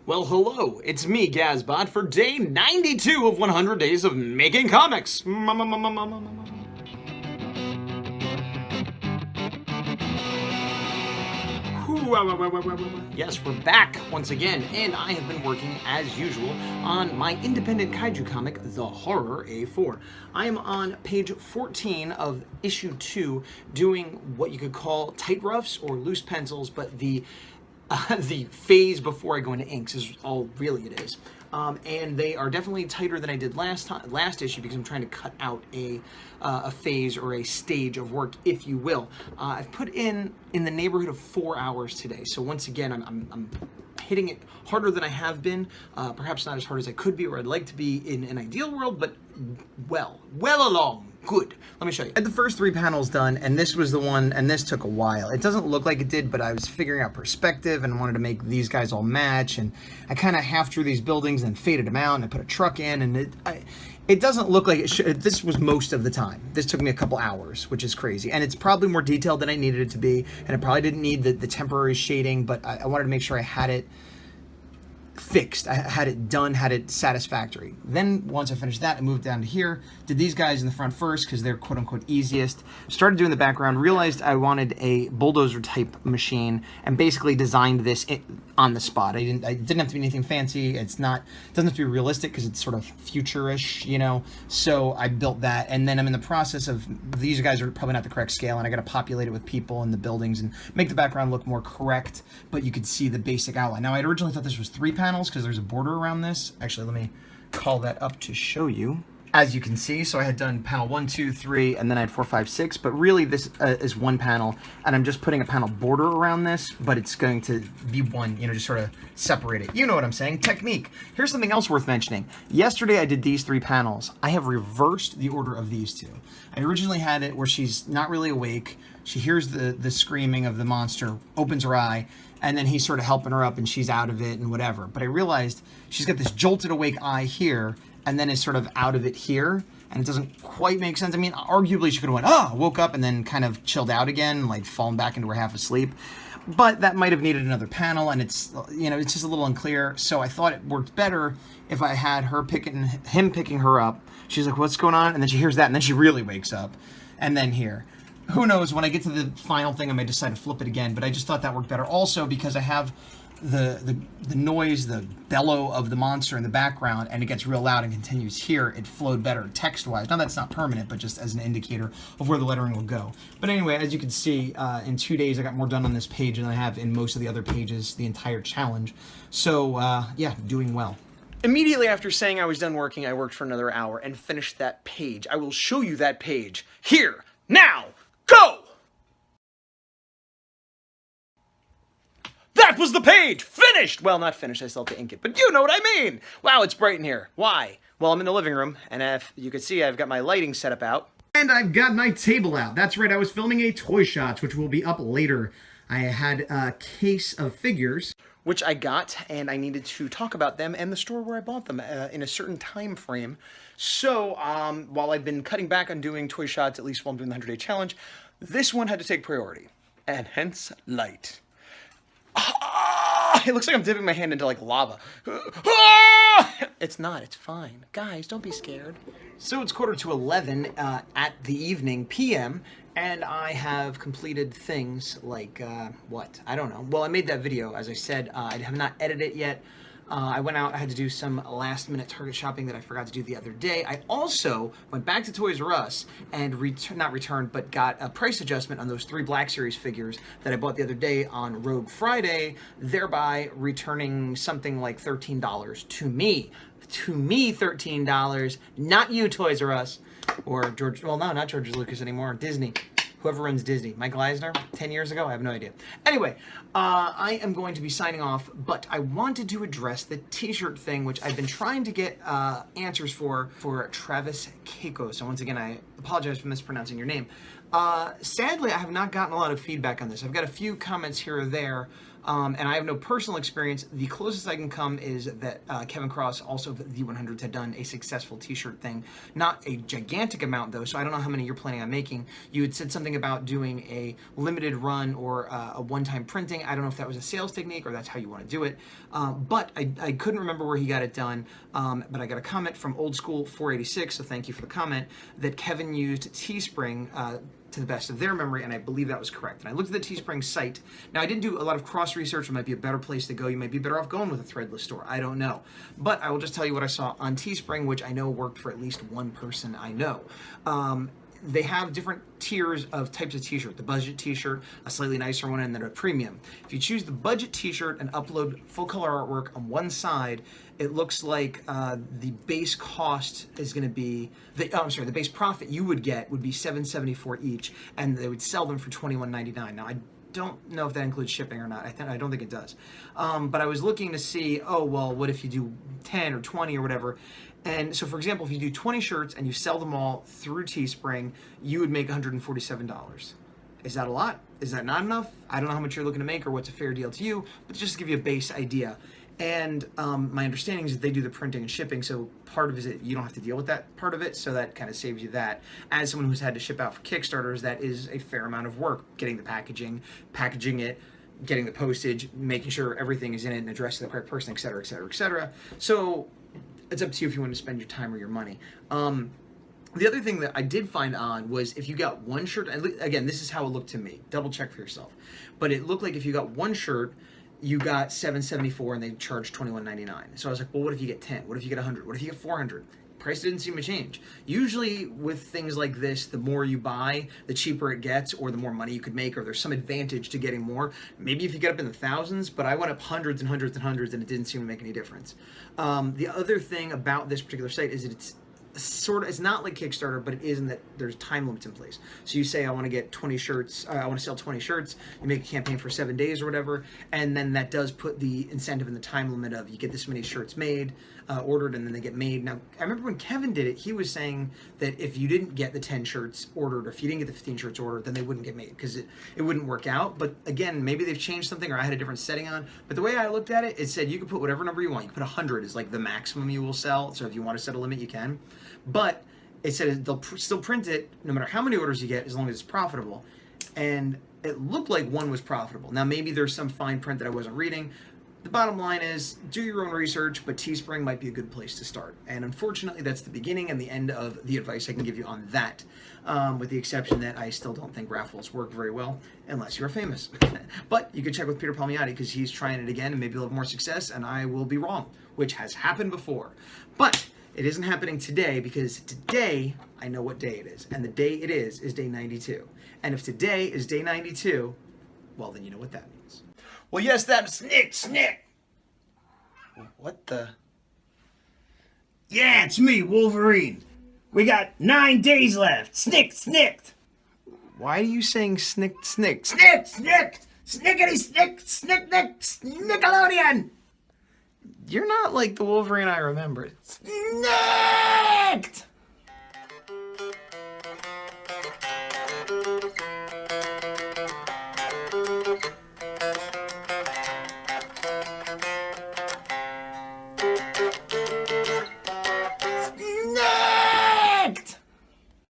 Well, hello, it's me, Gazbot, for day 92 of 100 Days of Making Comics. Yes, we're back once again, and I have been working, as usual, on my independent kaiju comic, The Horror A4. I am on page 14 of issue 2, doing what you could call tight roughs or loose pencils, but the phase before I go into inks is all really it is. And they are definitely tighter than I did last issue because I'm trying to cut out a phase or a stage of work, if you will. I've put in the neighborhood of 4 hours today. So once again, I'm hitting it harder than I have been. Perhaps not as hard as I could be or I'd like to be in an ideal world, but well along. Good. Let me show you. I had the first 3 panels done, and this was the one, and this took a while. It doesn't look like it did, but I was figuring out perspective and wanted to make these guys all match, and I kind of half drew these buildings and faded them out, and I put a truck in, and it doesn't look like it should. This was most of the time. This took me a couple hours, which is crazy, and it's probably more detailed than I needed it to be, and it probably didn't need the temporary shading, but I wanted to make sure I had it fixed. I had it done, had it satisfactory. Then once I finished that, I moved down to here, did these guys in the front first because they're quote unquote easiest. Started doing the background, realized I wanted a bulldozer type machine, and basically designed this on the spot. I didn't have to be anything fancy. Doesn't have to be realistic because it's sort of future-ish, you know. So I built that, and then I'm in the process of, these guys are probably not the correct scale, and I got to populate it with people and the buildings and make the background look more correct, but you could see the basic outline. Now I originally thought this was 3 panels because there's a border around this. Actually, let me call that up to show you. As you can see, so I had done panel 1, 2, 3, and then I had 4, 5, 6, but really this is 1 panel, and I'm just putting a panel border around this, but it's going to be one, you know, just sort of separate it. You know what I'm saying? Technique. Here's something else worth mentioning. Yesterday I did these 3 panels. I have reversed the order of these 2. I originally had it where she's not really awake, she hears the screaming of the monster, opens her eye, and then he's sort of helping her up and she's out of it and whatever. But I realized she's got this jolted awake eye here, and then is sort of out of it here, and it doesn't quite make sense. I mean, arguably she could have went, woke up and then kind of chilled out again, like fallen back into her half asleep. But that might have needed another panel, and it's, you know, it's just a little unclear. So I thought it worked better if I had him picking her up. She's like, what's going on? And then she hears that, and then she really wakes up. And then here. Who knows, when I get to the final thing, I may decide to flip it again, but I just thought that worked better. Also, because I have the noise, the bellow of the monster in the background, and it gets real loud and continues here, it flowed better text-wise. Now, that's not permanent, but just as an indicator of where the lettering will go. But anyway, as you can see, in 2 days, I got more done on this page than I have in most of the other pages, the entire challenge. So, yeah, doing well. Immediately after saying I was done working, I worked for another hour and finished that page. I will show you that page here, now, go! That was the page! Finished! Well, not finished, I still have to ink it, but you know what I mean! Wow, it's bright in here. Why? Well, I'm in the living room, and if you can see, I've got my lighting set up out. And I've got my table out. That's right, I was filming a Toy Shots, which will be up later. I had a case of figures, which I got, and I needed to talk about them and the store where I bought them in a certain time frame. So, while I've been cutting back on doing Toy Shots, at least while I'm doing the 100-day challenge, this one had to take priority, and hence light. It looks like I'm dipping my hand into like lava. It's not, it's fine. Guys, don't be scared. So it's 11:15 at the evening, PM, and I have completed things like, what? I don't know. Well, I made that video, as I said. I have not edited it yet. I went out, I had to do some last-minute Target shopping that I forgot to do the other day. I also went back to Toys R Us and but got a price adjustment on those 3 Black Series figures that I bought the other day on Rogue Friday, thereby returning something like $13 to me. To me, $13, not you, Toys R Us. Or George, well, no, not George Lucas anymore, Disney. Whoever runs Disney. Mike Eisner, 10 years ago? I have no idea. Anyway, I am going to be signing off, but I wanted to address the t-shirt thing, which I've been trying to get answers for Travis Keiko. So once again, I apologize for mispronouncing your name. Sadly, I have not gotten a lot of feedback on this. I've got a few comments here or there, and I have no personal experience. The closest I can come is that Kevin Cross, also of the 100s, had done a successful t-shirt thing. Not a gigantic amount though, so I don't know how many you're planning on making. You had said something about doing a limited run or a one-time printing. I don't know if that was a sales technique or that's how you want to do it, but I couldn't remember where he got it done, but I got a comment from Old School 486, so thank you for the comment, that Kevin used Teespring to the best of their memory, and I believe that was correct. And I looked at the Teespring site. Now, I didn't do a lot of cross-research. It might be a better place to go. You might be better off going with a threadless store. I don't know. But I will just tell you what I saw on Teespring, which I know worked for at least one person I know. They have different tiers of types of t-shirt. The budget t-shirt, a slightly nicer one, and then a premium. If you choose the budget t-shirt and upload full color artwork on one side, it looks like the base cost is going to be, the base profit you would get would be $7.74 each, and they would sell them for $21.99. Now, I don't know if that includes shipping or not. I don't think it does. But I was looking to see, oh, well, what if you do 10 or 20 or whatever? And so, for example, if you do 20 shirts and you sell them all through Teespring, you would make $147. Is that a lot? Is that not enough? I don't know how much you're looking to make or what's a fair deal to you, but just to give you a base idea. And my understanding is that they do the printing and shipping, so part of it, you don't have to deal with that part of it, so that kind of saves you that. As someone who's had to ship out for Kickstarters, that is a fair amount of work, getting the packaging it, getting the postage, making sure everything is in it and addressed to the correct person, et cetera, et cetera, et cetera. So it's up to you if you want to spend your time or your money. The other thing that I did find on was if you got one shirt, and again, this is how it looked to me, double check for yourself, but it looked like if you got one shirt, you got $7.74 and they charged $21.99. So I was like, well, what if you get 10? What if you get 100? What if you get 400? Price didn't seem to change. Usually with things like this, the more you buy, the cheaper it gets, or the more money you could make, or there's some advantage to getting more. Maybe if you get up in the thousands, but I went up hundreds and hundreds and hundreds and it didn't seem to make any difference. The other thing about this particular site is that it's not like Kickstarter, but it is in that there's time limits in place. So you say, I want to get 20 shirts, I want to sell 20 shirts, you make a campaign for 7 days or whatever, and then that does put the incentive in the time limit of you get this many shirts made, ordered, and then they get made. Now, I remember when Kevin did it, he was saying that if you didn't get the 10 shirts ordered, or if you didn't get the 15 shirts ordered, then they wouldn't get made, because it wouldn't work out. But again, maybe they've changed something, or I had a different setting on, but the way I looked at it, it said you could put whatever number you want. You could put 100 as like the maximum you will sell, so if you want to set a limit, you can. But it said they'll still print it no matter how many orders you get, as long as it's profitable. And it looked like one was profitable. Now, maybe there's some fine print that I wasn't reading. The bottom line is, do your own research, but Teespring might be a good place to start. And unfortunately, that's the beginning and the end of the advice I can give you on that, with the exception that I still don't think raffles work very well, unless you're famous. But you can check with Peter Palmiotti, because he's trying it again, and maybe he'll have more success, and I will be wrong, which has happened before. But it isn't happening today, because today, I know what day it is. And the day it is day 92. And if today is day 92, well, then you know what that means. Well, yes, that's Snick. What the? Yeah, it's me, Wolverine. We got 9 days left. Snicked. Why are you saying snicked? Snickety snick, Nickelodeon. You're not like the Wolverine I remember. Snicked!